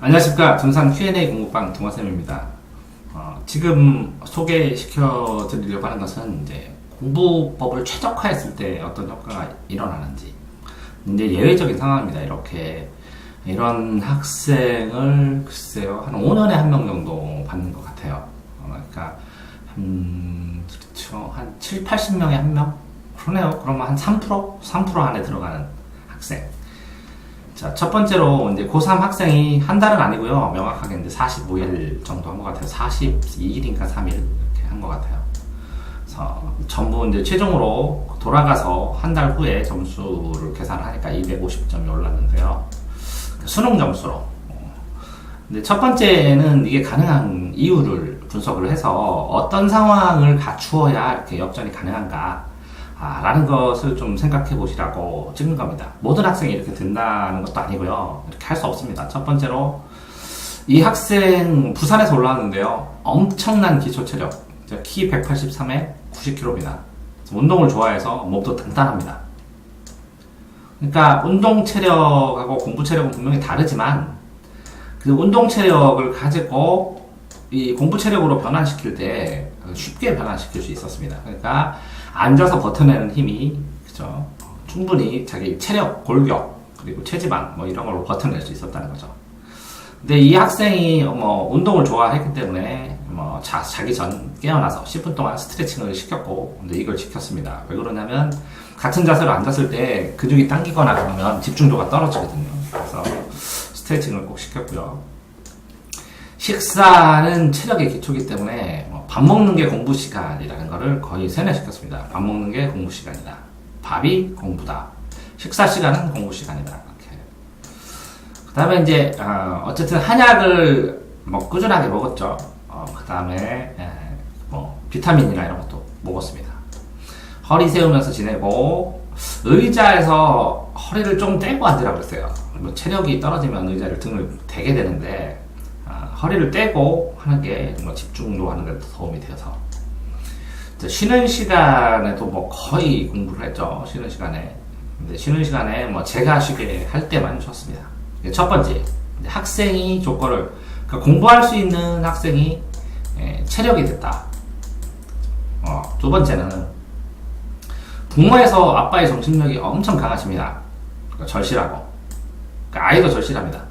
안녕하십니까. 둔산 Q&A 공부방 동화쌤입니다. 지금 소개시켜 드리려고 하는 것은 이제 공부법을 최적화했을 때 어떤 효과가 일어나는지. 이제 예외적인 상황입니다. 이런 학생을 글쎄요, 한 5년에 한 명 정도 받는 것 같아요. 그러니까, 그렇죠. 한 7, 80명에 한 명? 그러네요. 그러면 한 3%? 3% 안에 들어가는 학생. 자, 첫 번째로 이제 고3 학생이 한 달은 아니고요. 명확하게 이제 45일 정도 한 것 같아요. 42일인가 3일 이렇게 한 것 같아요. 그래서 전부 이제 최종으로 돌아가서 한 달 후에 점수를 계산하니까 250점이 올랐는데요. 수능 점수로. 근데 첫 번째는 이게 가능한 이유를 분석을 해서 어떤 상황을 갖추어야 이렇게 역전이 가능한가. 라는 것을 좀 생각해 보시라고 찍는 겁니다. 모든 학생이 이렇게 된다는 것도 아니고요. 이렇게 할 수 없습니다. 첫 번째로, 이 학생 부산에서 올라왔는데요. 엄청난 기초 체력. 키 183에 90kg입니다. 운동을 좋아해서 몸도 단단합니다. 그러니까 운동 체력하고 공부 체력은 분명히 다르지만 그 운동 체력을 가지고 이 공부 체력으로 변환시킬 때 쉽게 변환시킬 수 있었습니다. 그러니까 앉아서 버텨내는 힘이, 그죠? 충분히 자기 체력, 골격, 그리고 체지방, 이런 걸로 버텨낼 수 있었다는 거죠. 근데 이 학생이, 운동을 좋아했기 때문에, 자기 전 깨어나서 10분 동안 스트레칭을 시켰고, 근데 이걸 지켰습니다. 왜 그러냐면, 같은 자세로 앉았을 때 근육이 당기거나 그러면 집중도가 떨어지거든요. 그래서 스트레칭을 꼭 시켰고요. 식사는 체력의 기초이기 때문에 밥 먹는 게 공부 시간이라는 거를 거의 세뇌시켰습니다. 밥 먹는 게 공부 시간이다. 밥이 공부다. 식사 시간은 공부 시간이다. 이렇게. 그 다음에 이제 어쨌든 한약을 꾸준하게 먹었죠. 그 다음에 비타민이나 이런 것도 먹었습니다. 허리 세우면서 지내고 의자에서 허리를 좀 떼고 앉으라고 그랬어요. 체력이 떨어지면 의자를 등을 대게 되는데 허리를 떼고 하는 게 정말 집중도 하는 데 도움이 되어서. 쉬는 시간에도 거의 공부를 했죠. 쉬는 시간에. 근데 쉬는 시간에 제가 쉬게 할 때만 쉬었습니다. 첫 번째, 학생이 조건을, 그러니까 공부할 수 있는 학생이 체력이 됐다. 두 번째는 부모에서 아빠의 정신력이 엄청 강하십니다. 그러니까 절실하고. 그러니까 아이도 절실합니다.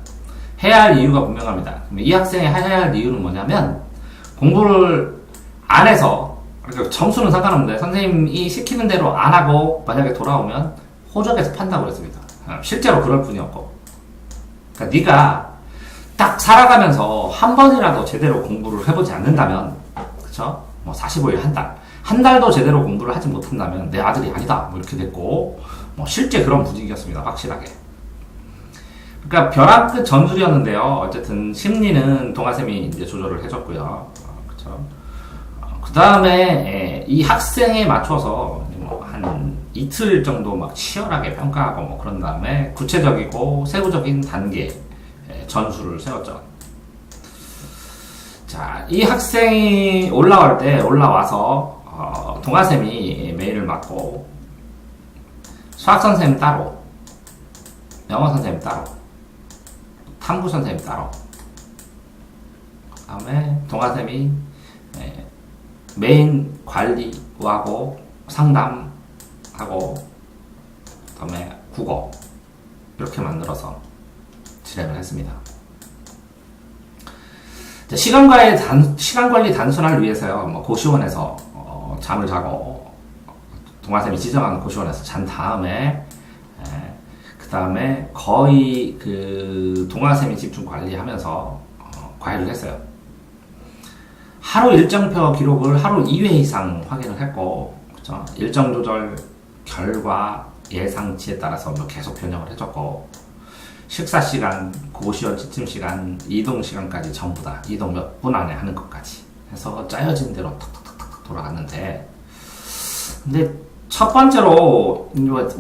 해야 할 이유가 분명합니다. 이 학생이 해야 할 이유는 뭐냐면, 공부를 안 해서, 그러니까 점수는 상관없는데, 선생님이 시키는 대로 안 하고, 만약에 돌아오면, 호적에서 판다고 그랬습니다. 실제로 그럴 뿐이었고. 그러니까 네가 딱 살아가면서 한 번이라도 제대로 공부를 해보지 않는다면, 그쵸? 45일 한 달도 제대로 공부를 하지 못한다면, 내 아들이 아니다. 이렇게 됐고, 실제 그런 분위기였습니다. 확실하게. 그러니까 벼랑 끝 전술이었는데요. 어쨌든 심리는 동아쌤이 이제 조절을 해줬고요. 그렇죠. 그 다음에 이 학생에 맞춰서 한 이틀 정도 치열하게 평가하고 그런 다음에 구체적이고 세부적인 단계 전술을 세웠죠. 자, 이 학생이 올라와서 동아쌤이 메일을 맡고 수학 선생님 따로, 영어 선생님 따로, 탐구 선생님 따로. 그 다음에 동아쌤이 메인 관리하고 상담하고 그 다음에 국어 이렇게 만들어서 진행을 했습니다. 시간 관리 단순화를 위해서요. 고시원에서 잠을 자고 동아쌤이 지정한 고시원에서 잔 다음에 그 다음에 거의 동아쌤이 집중 관리하면서 과외를 했어요. 하루 일정표 기록을 하루 2회 이상 확인을 했고, 그쵸? 일정 조절 결과 예상치에 따라서 계속 변형을 해줬고, 식사 시간, 고시원 지침 시간, 이동 시간까지 전부 다 이동 몇 분 안에 하는 것까지 해서 짜여진 대로 탁탁탁탁 돌아갔는데, 근데 첫 번째로,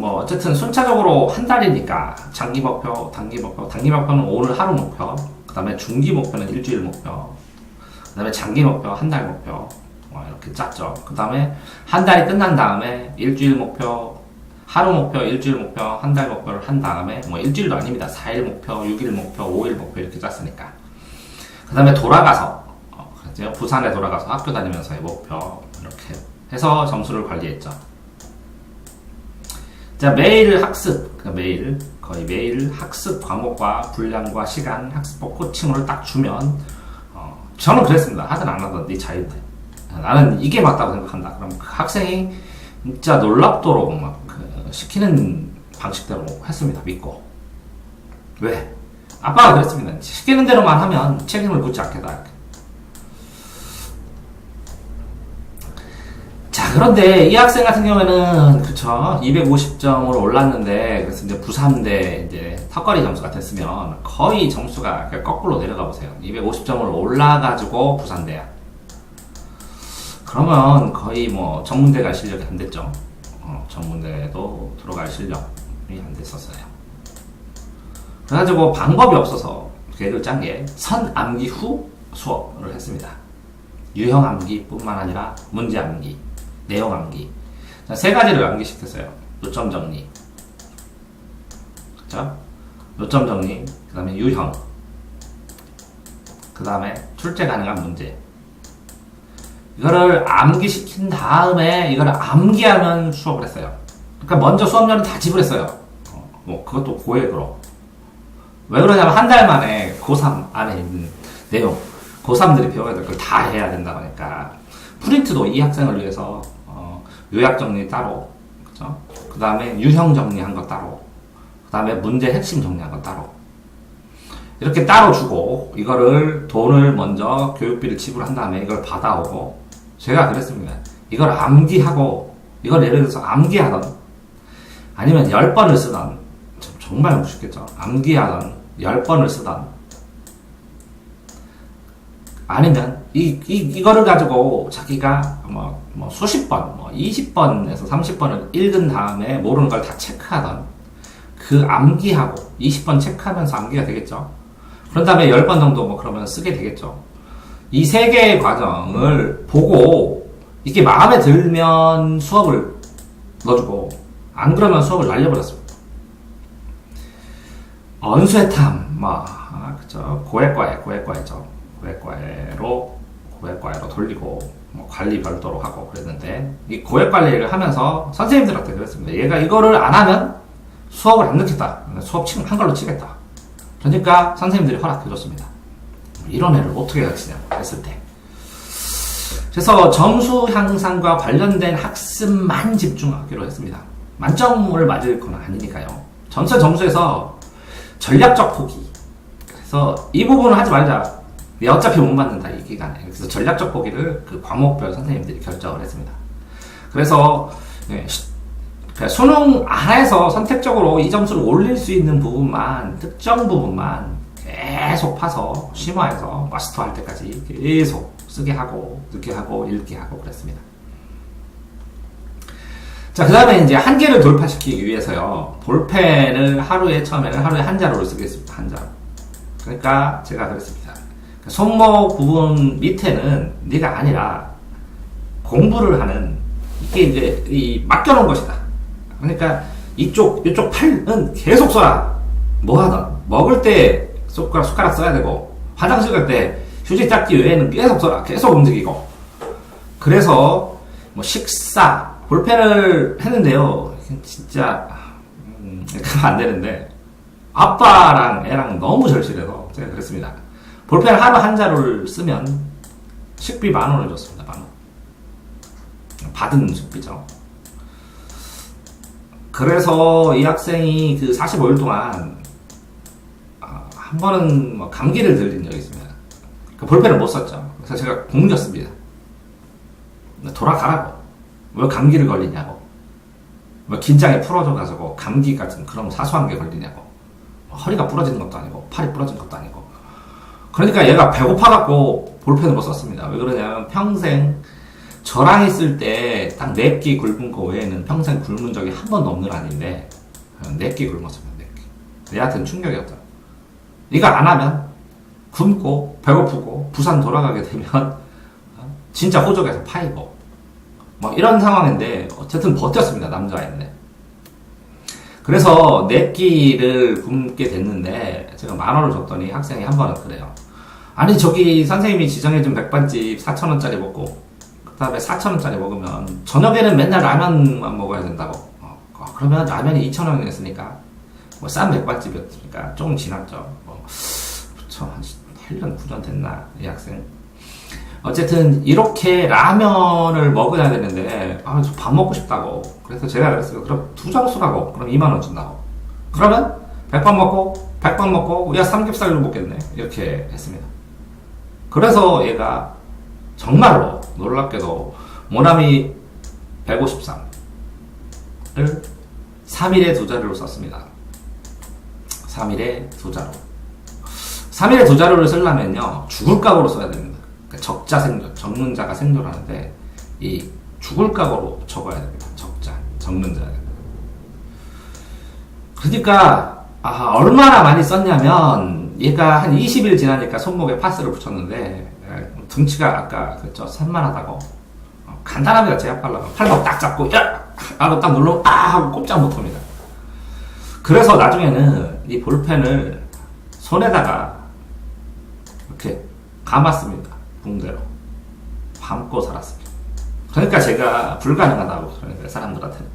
어쨌든 순차적으로 한 달이니까, 장기 목표, 단기 목표는 오늘 하루 목표, 그 다음에 중기 목표는 일주일 목표, 그 다음에 장기 목표, 한 달 목표, 이렇게 짰죠. 그 다음에 한 달이 끝난 다음에 일주일 목표, 하루 목표, 일주일 목표, 한 달 목표를 한 다음에 뭐 일주일도 아닙니다. 4일 목표, 6일 목표, 5일 목표 이렇게 짰으니까. 그 다음에 돌아가서 부산에 돌아가서 학교 다니면서의 목표 이렇게 해서 점수를 관리했죠. 자, 매일 학습, 거의 매일 학습 과목과 분량과 시간, 학습법 코칭을 딱 주면 저는 그랬습니다. 하든 안 하든 네 자유인데 나는 이게 맞다고 생각한다. 그럼 그 학생이 진짜 놀랍도록 막 시키는 방식대로 했습니다. 믿고. 왜? 아빠가 그랬습니다. 시키는 대로만 하면 책임을 묻지 않겠다. 자, 그런데 이 학생 같은 경우에는, 그쵸, 250점으로 올랐는데, 그래서 이제 부산대 이제 턱걸이 점수가 됐으면 거의 점수가 거꾸로 내려가 보세요. 250점으로 올라가지고 부산대야. 그러면 거의 뭐 전문대 갈 실력이 안 됐죠. 전문대도 들어갈 실력이 안 됐었어요. 그래가지고 방법이 없어서 계획을 짠 게 선암기 후 수업을 했습니다. 유형 암기뿐만 아니라 문제 암기, 내용 암기. 자, 세 가지를 암기시켰어요. 요점 정리, 그쵸? 요점 정리, 그 다음에 유형, 그 다음에 출제 가능한 문제. 이거를 암기시킨 다음에 이거를 암기하면 수업을 했어요. 그러니까 먼저 수업료는 다 지불했어요. 뭐 그것도 고액으로. 왜 그러냐면 한 달 만에 고3 안에 있는 내용, 고3들이 배워야 될 걸 다 해야 된다 보니까 프린트도 이 학생을 위해서 요약 정리 따로, 그죠? 그 다음에 유형 정리한 거 따로, 그 다음에 문제 핵심 정리한 거 따로. 이렇게 따로 주고 이거를 돈을 먼저 교육비를 지불한 다음에 이걸 받아오고, 제가 그랬습니다. 이걸 암기하고, 이걸 예를 들어서 암기하던 아니면 10번을 쓰던, 정말 무섭겠죠. 암기하던 10번을 쓰던, 아니면 이거를 가지고 자기가 뭐 수십 번, 20번에서 30번을 읽은 다음에 모르는 걸 다 체크하던, 그 암기하고 20번 체크하면서 암기가 되겠죠. 그런 다음에 10번 정도 뭐 그러면 쓰게 되겠죠. 이 세 개의 과정을 보고 이게 마음에 들면 수업을 넣어주고, 안 그러면 수업을 날려버렸습니다. 언수회탐, 그쵸. 고액과외죠. 고액과외로 돌리고, 관리 별도로 하고 그랬는데, 이 고액 관리를 하면서 선생님들한테 그랬습니다. 얘가 이거를 안 하면 수업을 안 넣겠다. 수업 한 걸로 치겠다. 그러니까 선생님들이 허락해줬습니다. 이런 애를 어떻게 가르치냐고 했을 때. 그래서 점수 향상과 관련된 학습만 집중하기로 했습니다. 만점을 맞을 건 아니니까요. 전체 점수에서 전략적 포기. 그래서 이 부분을 하지 말자. 어차피 못 맞는다, 이 기간에. 그래서 전략적 포기를 그 과목별 선생님들이 결정을 했습니다. 그래서 수능 안에서 선택적으로 이 점수를 올릴 수 있는 부분만, 특정 부분만 계속 파서 심화해서 마스터할 때까지 계속 쓰게 하고, 듣게 하고, 읽게 하고 그랬습니다. 자, 그 다음에 이제 한계를 돌파시키기 위해서요, 볼펜을 처음에는 하루에 한 자루를 쓰겠습니다. 한 자루. 그러니까 제가 그랬습니다. 손목 부분 밑에는 네가 아니라 공부를 하는, 이게 이제 맡겨놓은 것이다. 그러니까 이쪽 팔은 계속 써라. 뭐 하든. 먹을 때 숟가락 써야 되고, 화장실 갈 때 휴지 닦기 외에는 계속 써라. 계속 움직이고. 그래서 뭐 식사, 볼펜을 했는데요. 진짜 가면 안 되는데, 아빠랑 애랑 너무 절실해서 제가 그랬습니다. 볼펜 하루 한 자루를 쓰면 식비 10,000원을 줬습니다. 10,000원. 받은 식비죠. 그래서 이 학생이 그 45일 동안 한 번은 뭐 감기를 들린 적이 있습니다. 그 볼펜을 못 썼죠. 그래서 제가 공겼습니다. 돌아가라고. 왜 감기를 걸리냐고. 왜 긴장이 풀어져가지고 감기 같은 그런 사소한 게 걸리냐고. 허리가 부러지는 것도 아니고 팔이 부러진 것도 아니고. 그러니까 얘가 배고파갖고 볼펜을 못 썼습니다. 왜 그러냐면 평생 저랑 있을 때 딱 4끼 굶은 거 외에는 평생 굶은 적이 한 번도 없는 아닌데 4끼 굶었습니다. 4끼. 얘한테는 충격이었죠. 이거 안 하면 굶고 배고프고 부산 돌아가게 되면 진짜 호적에서 파이고 뭐 이런 상황인데 어쨌든 버텼습니다. 남자인데. 그래서 네 끼를 굶게 됐는데 제가 10,000원을 줬더니 학생이 한 번은 그래요. 아니 저기 선생님이 지정해준 백반집 4,000원짜리 먹고 그 다음에 4,000원짜리 먹으면 저녁에는 맨날 라면만 먹어야 된다고. 그러면 라면이 2,000원이었으니까 뭐 싼 백반집이었으니까 조금 지났죠. 그쵸, 한 8년 9년 됐나 이 학생. 어쨌든 이렇게 라면을 먹어야 되는데 저 밥 먹고 싶다고. 그래서 제가 그랬어요. 그럼 2자로 쓰라고. 그럼 20,000원 준다고. 그러면 백반 먹고 야 삼겹살로 먹겠네 이렇게 했습니다. 그래서 얘가 정말로 놀랍게도 모나미 153을 3일에 2자루로 썼습니다. 3일에 2자루. 3일에 2자루를 쓰려면요 죽을 각오로 써야 됩니다. 그러니까 적자 생존, 적는 자가 생존하는데 이 죽을 각오로 적어야 됩니다. 적자, 적는 자. 그러니까 얼마나 많이 썼냐면 얘가 한 20일 지나니까 손목에 파스를 붙였는데 등치가 아까 그랬죠? 산만하다고. 간단합니다. 제압 하려면 팔목 딱 잡고 야! 하고 딱 누르면 하고 꼼짝 못합니다. 그래서 나중에는 이 볼펜을 손에다가 이렇게 감았습니다. 붕대로 감고 살았습니다. 그러니까 제가 불가능하다고 그러니까 사람들한테는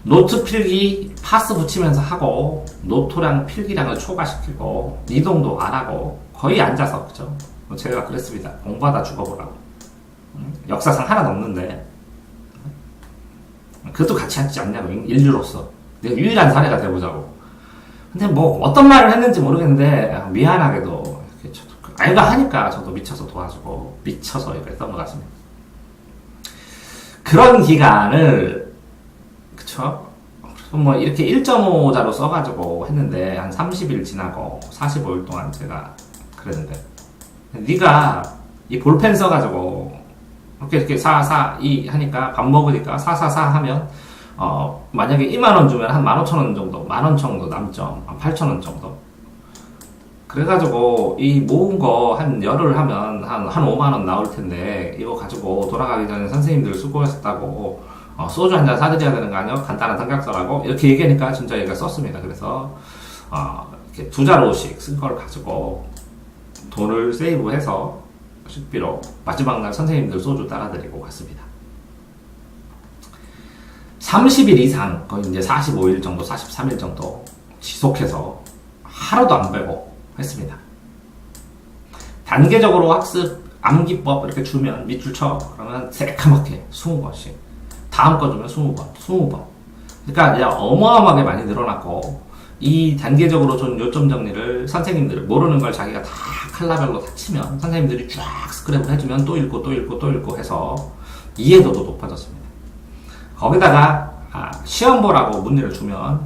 노트 필기 파스 붙이면서 하고 노트랑 필기량을 초과시키고 이동도 안 하고 거의 앉아서 그죠? 제가 그랬습니다. 공부하다 죽어보라고. 역사상 하나도 없는데 그것도 같이 앉지 않냐고. 인류로서 내가 유일한 사례가 돼보자고. 근데 뭐 어떤 말을 했는지 모르겠는데 미안하게도 이렇게 애가 하니까 저도 미쳐서 도와주고 미쳐서 이렇게 넘어갔습니다. 그런 기간을 그쵸? 뭐 이렇게 1.5자로 써가지고 했는데 한 30일 지나고 45일 동안 제가 그랬는데 네가 이 볼펜 써가지고 이렇게 4, 4, 2 하니까 밥 먹으니까 4, 4, 4 하면 만약에 20,000원 주면 한 15,000원 정도 10,000원 정도 남죠. 한 8,000원 정도. 그래가지고 이 모은 거 한 열흘 하면 한 5만원 나올 텐데 이거 가지고 돌아가기 전에 선생님들 수고하셨다고 소주 한 잔 사드려야 되는 거 아니요? 간단한 삼각서라고 이렇게 얘기하니까 진짜 얘가 썼습니다. 그래서 이렇게 2자루씩 쓴 걸 가지고 돈을 세이브해서 식비로 마지막 날 선생님들 소주 따라드리고 갔습니다. 30일 이상 거의 이제 45일 정도 43일 정도 지속해서 하루도 안 빼고 했습니다. 단계적으로 학습 암기법 이렇게 주면 밑줄 쳐 그러면 새까맣게 20번씩 다음 거 주면 20번 그러니까 이제 어마어마하게 많이 늘어났고 이 단계적으로 준 요점 정리를 선생님들 모르는 걸 자기가 다 칼라별로 다 치면 선생님들이 쫙 스크랩을 해주면 또 읽고 해서 이해도도 높아졌습니다. 거기다가 시험 보라고 문제를 주면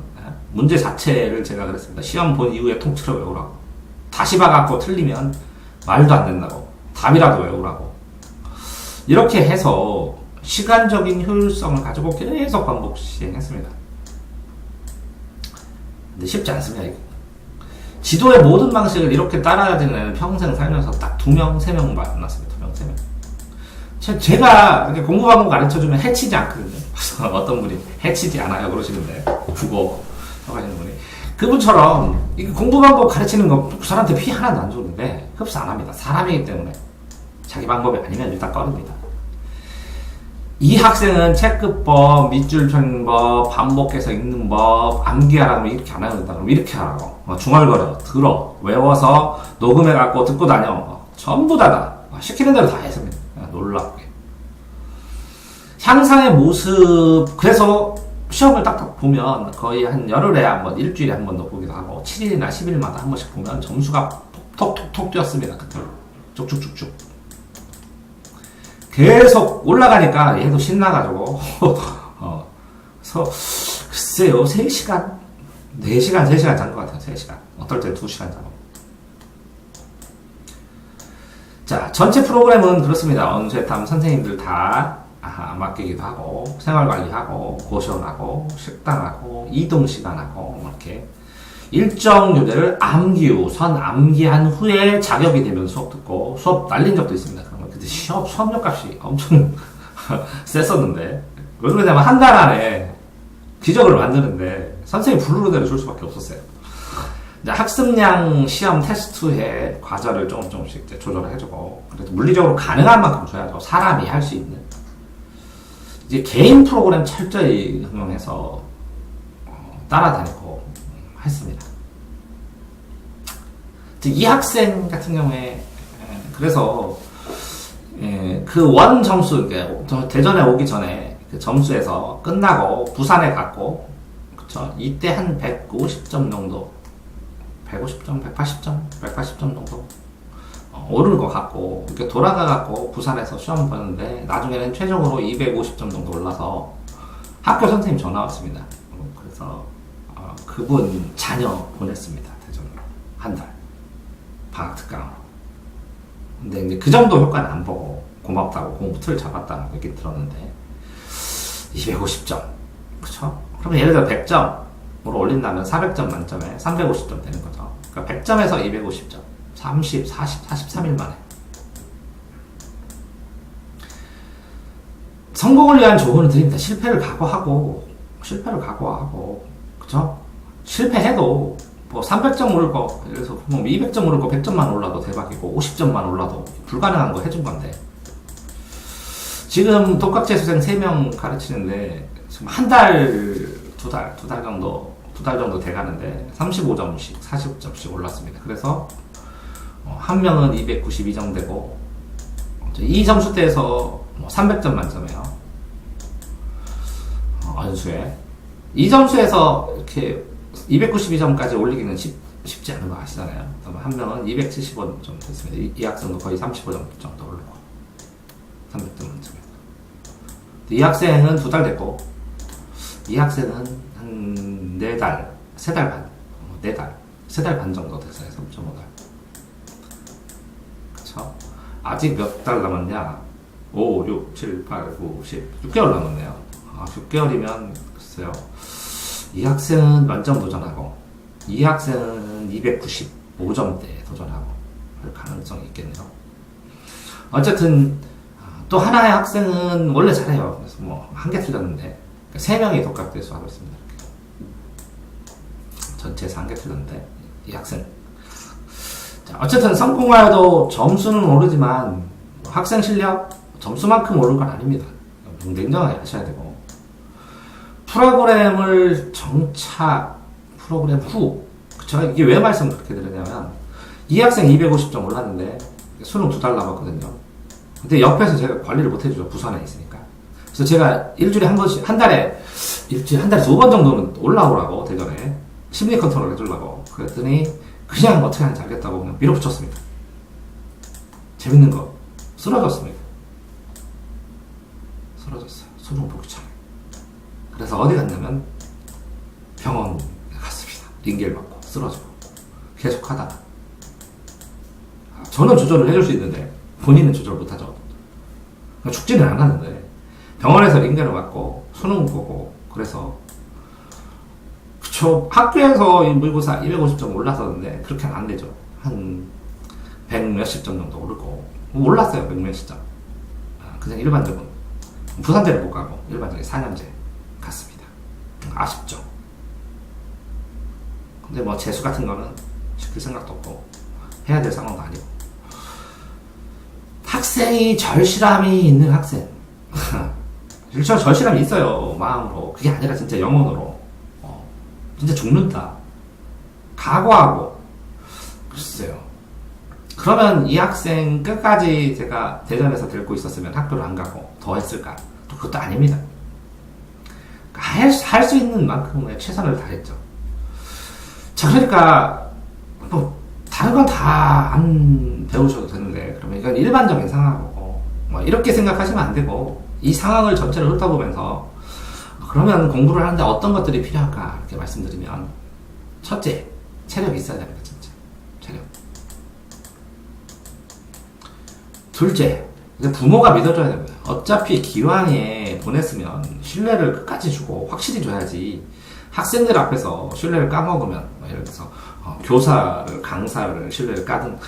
문제 자체를 제가 그랬습니다. 시험 본 이후에 통째로 외우라고. 다시 봐갖고 틀리면 말도 안 된다고. 답이라도 외우라고. 이렇게 해서 시간적인 효율성을 가지고 계속 반복 시행했습니다. 근데 쉽지 않습니다. 이거. 지도의 모든 방식을 이렇게 따라야지는 애는 평생 살면서 딱 2명, 3명 만났습니다. 2명, 3명. 제가 이렇게 공부 방법 가르쳐주면 해치지 않거든요. 그래서 어떤 분이 해치지 않아요 그러시는데 국어 하시는 분이 그분처럼 공부 방법 가르치는 거 그 사람한테 피 하나도 안 주는데 흡수 안 합니다. 사람이기 때문에 자기 방법이 아니면 일단 꺼릅니다. 이 학생은 체크법, 밑줄 펴는 법, 반복해서 읽는 법, 암기하라고 하면 이렇게 안 해야 된다. 그럼 이렇게 하라고. 중얼거려, 들어, 외워서 녹음해갖고 듣고 다녀. 전부 다 시키는 대로 다 했습니다. 놀랍게. 향상의 모습, 그래서 시험을 딱 보면 거의 한 열흘에 한 번, 일주일에 한 번 더 보기도 하고 7일이나 10일마다 한 번씩 보면 점수가 톡톡톡 뛰었습니다. 그때로 쭉쭉쭉쭉 계속 올라가니까 얘도 신나가지고 그래서 글쎄요 3시간 4시간 3시간 잔 것 같아요. 3시간 어떨 때 2시간 자고. 자, 전체 프로그램은 그렇습니다. 언제탐 선생님들 다 맡기기도 하고 생활관리하고 고시원하고 식당하고 이동시간하고 이렇게 일정 교재를 암기 후 선 암기한 후에 자격이 되면 수업 듣고 수업 날린 적도 있습니다. 그러면 그때 수업료값이 엄청 셌었는데 왜 그러냐면 한 달 안에 기적을 만드는데 선생님이 부르는 대로 줄 수밖에 없었어요. 이제 학습량 시험 테스트의 과정을 조금씩 이제 조절을 해주고, 그래도 물리적으로 가능한 만큼 줘야죠. 사람이 할 수 있는. 이제 개인 프로그램 철저히 응용해서 따라다니고 했습니다. 이 학생 같은 경우에 그래서 그 원 점수, 대전에 오기 전에 그 점수에서 끝나고 부산에 갔고, 그쵸? 이때 한 150점 정도, 150점, 180점 정도 오른 것 같고, 이렇게 돌아가갖고 부산에서 시험 보는데 나중에는 최종으로 250점 정도 올라서 학교 선생님 전화 왔습니다. 그래서 그분 자녀 보냈습니다. 대전으로 한 달 방학 특강으로. 근데 이제 그 정도 효과는 안 보고 고맙다고 공부 틀 잡았다는 얘기 들었는데 250점, 그쵸? 그러면 예를 들어 100점으로 올린다면 400점 만점에 350점 되는 거죠. 그러니까 100점에서 250점, 43일 만에. 성공을 위한 조언을 드립니다. 실패를 각오하고, 그쵸? 실패해도 뭐 300점 오를 거, 예를 들어서 뭐 200점 오를 거 100점만 올라도 대박이고 50점만 올라도 불가능한 거 해준 건데, 지금 독학재수생 3명 가르치는데 지금 한 달, 두 달 정도 돼가는데 35점씩 40점씩 올랐습니다. 그래서 한 명은 292점 되고, 이 점수대에서 300점 만점이에요. 연수에 이 점수에서 이렇게 292점까지 올리기는 쉽지 않은 거 아시잖아요. 한 명은 275점 됐습니다. 이 학생도 거의 35점 정도 오르고 300점 만점에. 이 학생은 2달 됐고, 이 학생은 한 4달, 3달 반, 3달 반 정도 됐어요. 3.5달. 그쵸? 아직 몇 달 남았냐? 5, 6, 7, 8, 9, 10, 6개월 남았네요. 6개월이면, 글쎄요. 이 학생은 만점 도전하고, 이 학생은 295점대 도전하고, 할 가능성이 있겠네요. 어쨌든, 또 하나의 학생은 원래 잘해요. 그래서 뭐, 1개 틀렸는데, 3명이 독학대수 하고 있습니다. 전체에서 1개 틀렸는데, 이 학생. 자, 어쨌든 성공하여도 점수는 오르지만, 학생 실력, 점수만큼 오른 건 아닙니다. 냉정하게 하셔야 되고. 프로그램을 정착, 프로그램 후. 제가 이게 왜 말씀을 그렇게 드리냐면, 이 학생 250점 올랐는데, 수능 2달 남았거든요. 근데 옆에서 제가 관리를 못 해주죠. 부산에 있으니까. 그래서 제가 일주일에 한 번씩, 한 달에 2번 정도는 올라오라고, 대전에. 심리 컨트롤 해주려고. 그랬더니, 그냥 어떻게 하는지 알겠다고 그냥 밀어붙였습니다. 재밌는 거. 쓰러졌습니다. 쓰러졌어요. 수능 보기 전에. 그래서 어디 갔냐면, 병원 갔습니다. 링겔 맞고, 쓰러지고. 계속 하다가. 저는 조절을 해줄 수 있는데, 본인은 조절 못하죠. 그러니까 죽지는 않았는데, 병원에서 링겔을 맞고, 수능 보고, 그래서, 그쵸. 학교에서 이 모의고사 250점 올랐었는데, 그렇게는 안 되죠. 한, 100 몇십 점 정도 오르고, 올랐어요. 100 몇십 점. 그냥 일반적으로. 부산대를 못 가고, 일반적인 4년제 갔습니다. 아쉽죠. 근데 뭐, 재수 같은 거는 시킬 생각도 없고, 해야 될 상황도 아니고. 학생이 절실함이 있는 학생. 실제로 절실함이 있어요. 마음으로. 그게 아니라 진짜 영혼으로. 진짜 죽는다. 각오하고. 글쎄요. 그러면 이 학생 끝까지 제가 대전에서 데리고 있었으면 학교를 안 가고 더 했을까? 또 그것도 아닙니다. 할 수 있는 만큼의 최선을 다했죠. 자, 그러니까, 뭐, 다른 건 다 안 배우셔도 되는데, 그러면 이건 일반적인 상황이고, 뭐 이렇게 생각하시면 안 되고, 이 상황을 전체를 훑어보면서, 그러면 공부를 하는데 어떤 것들이 필요할까? 이렇게 말씀드리면, 첫째, 체력이 있어야 됩니다, 진짜. 체력. 둘째, 부모가 믿어줘야 됩니다. 어차피 기왕에 보냈으면 신뢰를 끝까지 주고 확실히 줘야지, 학생들 앞에서 신뢰를 까먹으면, 예를 들어서 교사를, 강사를 신뢰를 까든,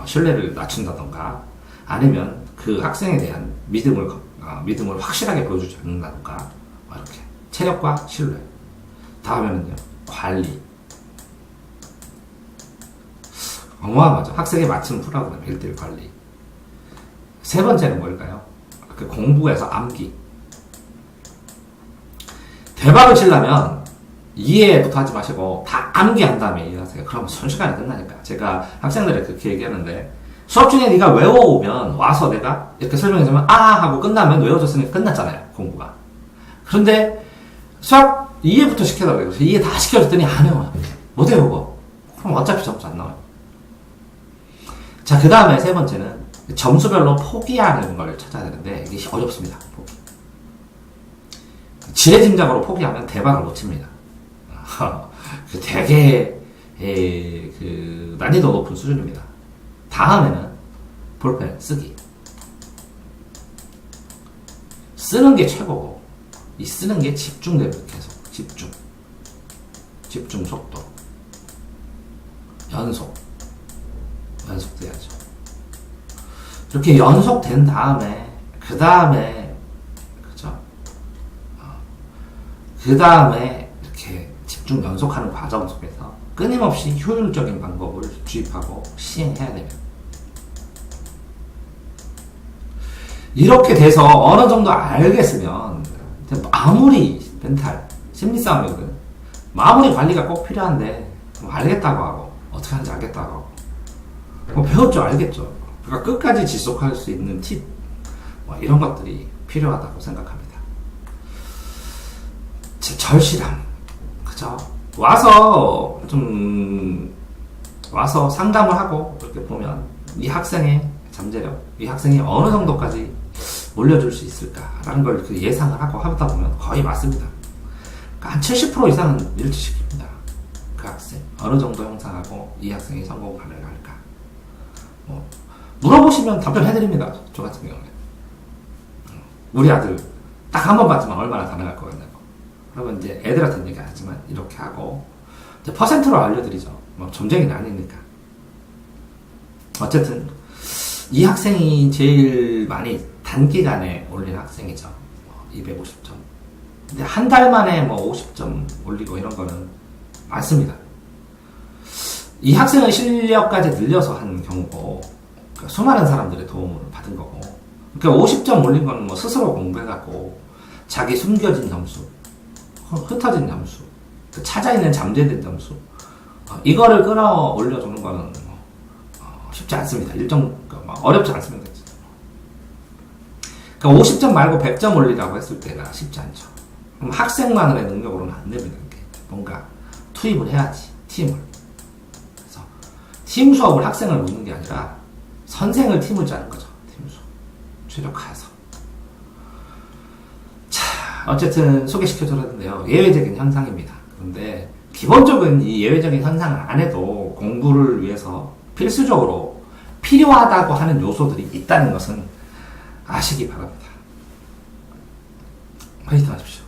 신뢰를 낮춘다던가, 아니면 그 학생에 대한 믿음을 확실하게 보여주지 않는다던가, 이렇게 체력과 신뢰, 다음에는요, 관리. 어마어마하죠. 학생에 맞춘 프로그램 1대1 관리. 세 번째는 뭘까요? 그 공부에서 암기. 대박을 치려면 이해부터 하지 마시고 다 암기한 다음에 이해하세요. 그러면 순식간에 끝나니까. 제가 학생들에 그렇게 얘기하는데, 수업 중에 네가 외워오면 와서 내가 이렇게 설명해주면 아 하고 끝나면 외워졌으니까 끝났잖아요, 공부가. 그런데 수업 이해부터 시켜달라고 해서 이해 다 시켜줬더니 안 외워요. 못 외우고. 그럼 어차피 점수 안 나와요. 자, 그 다음에 세 번째는 점수별로 포기하는 걸 찾아야 되는데 이게 어렵습니다. 포기. 지레짐작으로 포기하면 대박을 못 칩니다. 되게 그 난이도 높은 수준입니다. 다음에는 볼펜 쓰기. 쓰는 게 최고고, 이 쓰는 게 집중되면 계속 집중 속도, 연속돼야죠. 이렇게 연속된 다음에 그 다음에 이렇게 집중 연속하는 과정 속에서 끊임없이 효율적인 방법을 주입하고 시행해야 됩니다. 이렇게 돼서 어느 정도 알겠으면 아무리 멘탈, 심리싸움이거든. 아무리 관리가 꼭 필요한데 뭐 알겠다고 하고 어떻게 하는지 알겠다고 하고 뭐 배울 줄 알겠죠. 그러니까 끝까지 지속할 수 있는 팁, 뭐 이런 것들이 필요하다고 생각합니다. 절실함, 그죠? 와서 상담을 하고 이렇게 보면 이 학생의 잠재력, 이 학생이 어느 정도까지 올려줄 수 있을까라는 걸 예상을 하고 하다 보면 거의 맞습니다. 그러니까 한 70% 이상은 일치시킵니다. 그 학생 어느 정도 형성하고 이 학생이 성공 가능할까? 물어보시면 답변해드립니다. 저 같은 경우는 우리 아들 딱 한 번 봤지만 얼마나 가능할 것 같냐고. 그러면 이제 애들한테는 얘기 안 하지만 이렇게 하고 이제 퍼센트로 알려드리죠. 뭐 점쟁이는 아니니까. 어쨌든 이 학생이 제일 많이 단기간에 올린 학생이죠. 250점. 근데 한 달 만에 뭐 50점 올리고 이런 거는 많습니다. 이 학생은 실력까지 늘려서 한 경우고, 그러니까 수많은 사람들의 도움을 받은 거고, 그러니까 50점 올린 거는 뭐 스스로 공부해갖고 자기 숨겨진 점수, 흩어진 점수, 찾아있는 잠재된 점수, 이거를 끌어올려주는 거는 쉽지 않습니다. 어렵지 않습니다. 그러니까 50점 말고 100점 올리라고 했을 때가 쉽지 않죠. 그럼 학생만의 능력으로는 안 됩니다. 뭔가 투입을 해야지, 팀을. 그래서 팀 수업을 학생을 묻는 게 아니라 선생을 팀을 짜는 거죠. 팀 수업. 최적화해서. 자, 어쨌든 소개시켜드렸는데요. 예외적인 현상입니다. 그런데 기본적인 이 예외적인 현상을 안 해도 공부를 위해서 필수적으로 필요하다고 하는 요소들이 있다는 것은 아시기 바랍니다. 화이팅 하십시오.